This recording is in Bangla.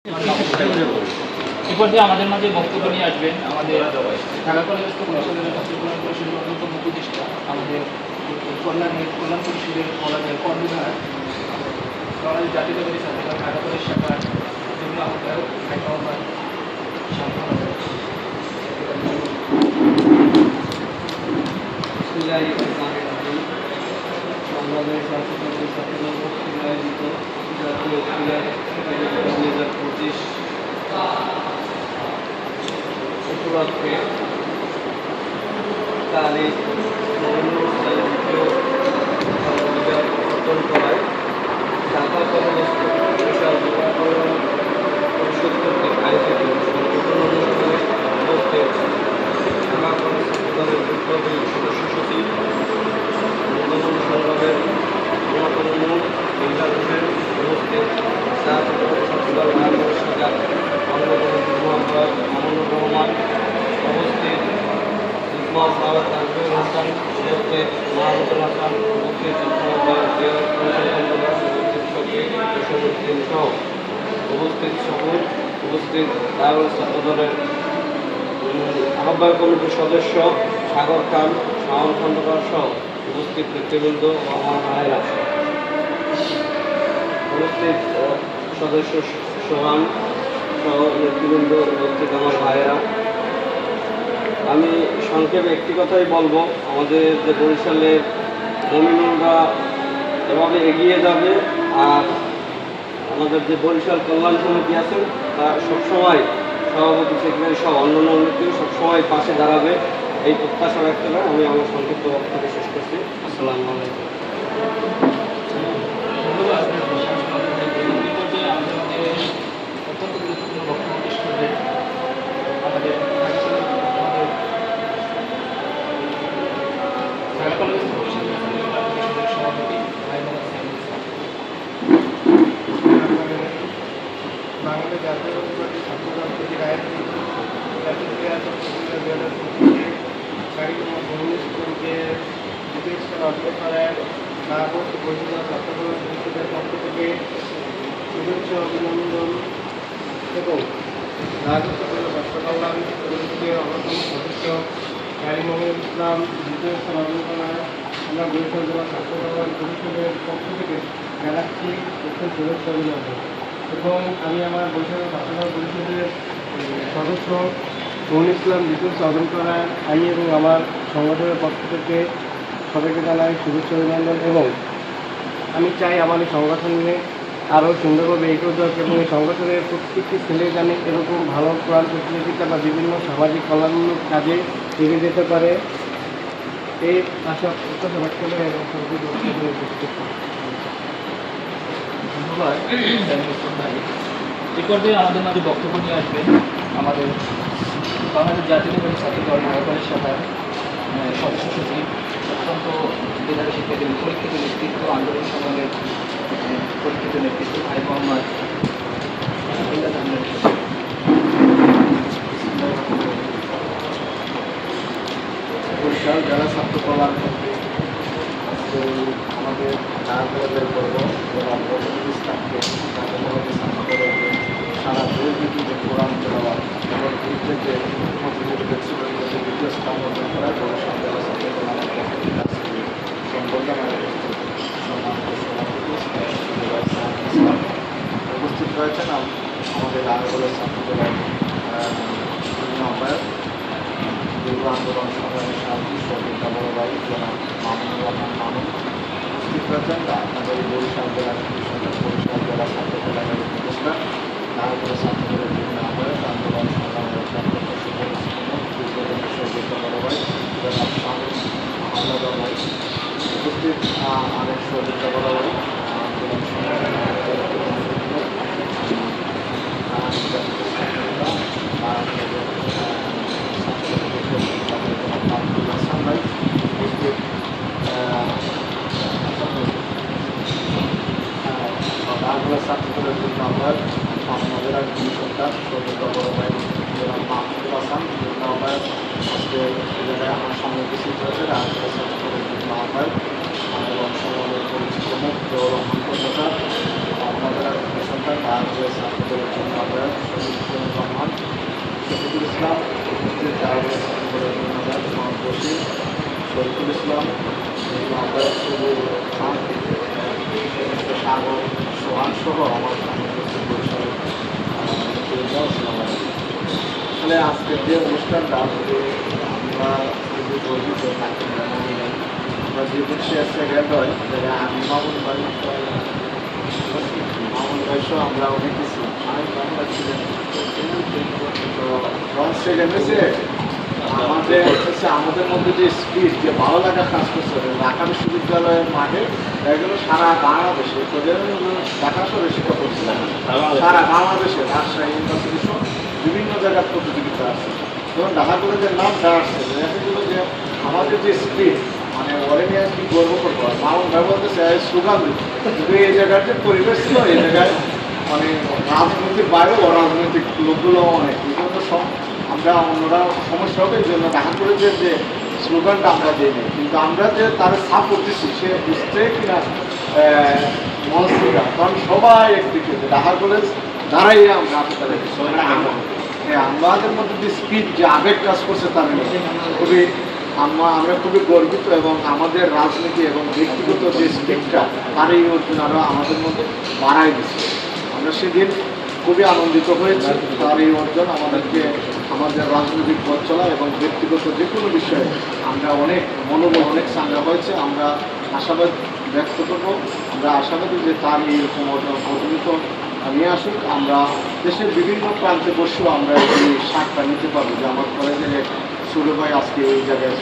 এরপর দিয়ে আমাদের মাঝে বক্তব্য নিয়ে আসবেন আমাদের ঢাকা কলেজস্থ পরিষদের ছাত্র কল্যাণ পরিষদের অন্যতম উপদেষ্টা আমাদের কল্যাণ পরিষদের বলা যায় কর্মধার বাংলাদেশ জাতীয়তাবাদী ছাত্রদল ঢাকা কলেজ শাখার যুগ্ম আহ্বায়ক মোহাম্মদ বাংলাদেশ জাতীয়তাবাদী ছাত্রদল কর্তৃক আয়োজিত জাতীয় ক্রীড়া প্রতিযোগিতা 2025 উপলক্ষে তারিখ অর্জন করায় ঢাকা কলেজ বিশাল পরিষদ কর্তৃক আয়োজিত সংগঠন অনুষ্ঠানে উপস্থিত ঢাকা কলেজ ছাত্রদলের বিপ্লবী সদস্য সচিব আন্দোলন সংগ্রামের অন্যতম লিডার হোসেন উপস্থিত ছাত্রদল ঢাকা শাখার অন্যতম মোহাম্মদ মামুনুর রহমান উপস্থিত মোহাম্মদ তাজুল হাসান উপস্থিত মাহমুদুল হাসান উপস্থিত উপস্থিত দারুল ছাত্রদলের আহ্বায়ক কমিটির সদস্য সাগর খান শাওন খন্দকার সহ উপস্থিত নেতৃবৃন্দ ও আমার ভাইয়েরা, উপস্থিত সদস্য সোহান সহ নেতৃবৃন্দ, উপস্থিত আমার ভাইয়েরা, আমি সংক্ষেপে একটি কথাই বলবো, আমাদের যে বরিশালের জমিনুররা এভাবে এগিয়ে যাবে আর আমাদের যে বরিশাল কল্যাণ সমিতি আছে তা সবসময় সভাপতি সেক্রেটারি সহ অন্যান্য নেত্রী সবসময় পাশে দাঁড়াবে, এই প্রত্যাশা ব্যক্ত করে আমি আমার সংক্ষিপ্ত বক্তব্য শেষ করছি। আসসালামু আলাইকুম। অত্যন্ত গুরুত্বপূর্ণ বক্তব্য পেশ করবেন আমাদের ঢাকা কলেজ পরিষদের সভাপতি বাংলাদেশ জাতীয়তাবাদী ছাত্রদল কর্তৃক আয়োজিত জাতীয় ক্রীড়া প্রতিযোগিতা 2025 কারিগরি ভুবনেশ্বরকে দ্বিতীয় স্থান অর্জন করায় ঢাকা পরিষদ ছাত্রদল পরিষদের পক্ষ থেকে শুভেচ্ছা অভিনন্দন এবং ঢাকা কলেজ ছাত্র কল্যাণ পরিষদের অন্যতম সদস্য কারিমুল ইসলাম দ্বিতীয় স্থান অর্জন করায় আমরা বরিশাল জেলা ছাত্র কল্যাণ পরিষদের পক্ষ থেকে জানাচ্ছি প্রথম শুভেচ্ছা অভিনন্দন। এবং আমি আমার বরিশাল ছাত্রদল পরিষদের সদস্য মহুল ইসলাম দ্বিতীয় অর্জন করায় আমি এবং আমার সংগঠনের পক্ষ থেকে সবাইকে জানাই শুভেচ্ছা অভিনন্দন এবং আমি চাই আমার এই সংগঠনে আরও সুন্দরভাবে এগিয়ে যাক এবং এই সংগঠনের প্রত্যেকটি ছেলে জানে এরকম ভালো প্রাণ প্রতিযোগিতা বা বিভিন্ন সামাজিক কল্যাণমূলক কাজে এগিয়ে যেতে পারে, এই আশা প্রত্যাশা ব্যক্ত করে এবং ধন্যবাদ। এরপর দিয়ে আমাদের মাঝে বক্তব্য নিয়ে আসবেন আমাদের বাংলাদেশ জাতীয়তাবাদী ছাত্রদল ঢাকা কলেজ শাখার সদস্য সচিব অত্যন্ত মেধাবী শিক্ষার্থী পরীক্ষিত নেতৃত্ব আন্দোলন সংগ্রামের পরীক্ষিত নেতৃত্ব ভাই মোহাম্মদ বরিশাল জেলা ছাত্র কল্যাণ কর্তৃক আমাদের ঢাকা কলেজের গর্ব এবং রফিকুল ইসলামকে ঢাকা কলেজের ছাত্রদলের সারা দেশব্যাপী যে কোরআন তেলাওয়াত এবং ক্রিকেটে প্রতিযোগিতা ছিল দ্বিতীয় স্থান অর্জন করায় বরিশাল জেলা ছাত্র কল্যাণের পক্ষ থেকে আজকে সংবর্ধনা উপস্থিত রয়েছেন আমাদের ঢাকা কলেজ ছাত্রদলের আহ্বায়ক দীর্ঘ আন্দোলন সংগ্রামের সাহায্যে সহযোগিতা বড় ভাই জনাব মামুনুর রহমান মামুন উপস্থিত রয়েছেন আপনাদের বরিশাল জেলার বরিশাল জেলা ছাত্র কল্যাণের উপদেষ্টা ঢাকা কলেজ ছাত্রদলের বিভিন্ন আহ্বায়ক আন্দোলন সংগ্রামের দীর্ঘদিনের সহযোগিতা বড় ভাই জনাব শামীম হামলাদার ভাই উপস্থিত আরেক সহযোগিতা বড় ভাই আন্দোলন সংগ্রামের ছাত্রদের জন্য আমরা আমাদের আর সরকার সহযোগিতা বড় ভাই মাহমুদুল হাসান জন্য আমরা আজকে জায়গায় আমার সঙ্গে উপস্থিত হয়েছে রাজনীতি ছাত্রদের জন্য আহ্বায়ক আন্দোলন সংগ্রামের পরিচিত মুখ রহমান কলকাতা আমাদের আর সরকার ছাত্রদের জন্য আমরা বসির, শরীফুল ইসলাম, মাদার সবুর খান, সাগর, সোহান সহ আমার আসলে আজকের যে অনুষ্ঠানটা আমরা খুবই গর্বিত থাকি আমরা যে দেশে সেকেন্ড হয় আমি মামুন ভাই সহ আমরা অনেক কিছু অনেক বাংলা ছিলেন তো ফ্রন্ট সেকেন্ড হয়েছে আমাদের মধ্যে যে স্পিড যে ভালো লাগা কাজ করছে ঢাকা বিশ্ববিদ্যালয়ের মাঠে এগুলো সারা বাংলাদেশে তোদের ঢাকা শহরে শিক্ষা করছিলাম সারা বাংলাদেশে রাজশাহী ইউনিভার্সিটি সহ বিভিন্ন জায়গার প্রতিযোগিতা আছে যেমন ঢাকা কলেজের নামটা আসছে দেখা গেলো যে আমাদের যে স্পিড মানে ওরে নিয়ে কি গর্ব করবো মামুন ভাই বলতেছে সুগান কিন্তু এই জায়গার যে পরিবেশ ছিল এই জায়গায় মানে রাজনৈতিক বাইরেও অরাজনৈতিক লোকগুলো অনেক এই জন্য আমরা অন্যরা সমস্যা হবে এই জন্য ঢাকা কলেজের যে স্লোগানটা আমরা দিই নাই কিন্তু আমরা যে তার সাপোর্ট দিচ্ছি সে বুঝতে কিনা মনস্তিকা কারণ সবাই একদিকে ঢাকা কলেজ দ্বারাই আমরা তাদের আমাদের মধ্যে যে স্পিড যে আবেগ কাজ করছে তার খুবই আমরা খুবই গর্বিত এবং আমাদের রাজনীতি এবং ব্যক্তিগত যে স্পিডটা তার এই অর্জন আরও আমাদের মধ্যে বাড়াই দিচ্ছে আমরা সেদিন খুবই আনন্দিত হয়েছি তার এই অর্জন আমাদেরকে আমাদের রাজনৈতিক পথ চলা এবং ব্যক্তিগত যে কোনো বিষয়ে আমরা অনেক মনোবল অনেক চাঙ্গা হয়েছে আমরা আশাবাদ ব্যক্ত করবো আমরা আশাবাদী যে তার এইরকম প্রতিনিধিত্ব নিয়ে আসুক আমরা দেশের বিভিন্ন প্রান্তে বসেও আমরা এই স্বাদটা নিতে পারবো যে আমার কলেজের ছোটো ভাই আজকে এই জায়গায়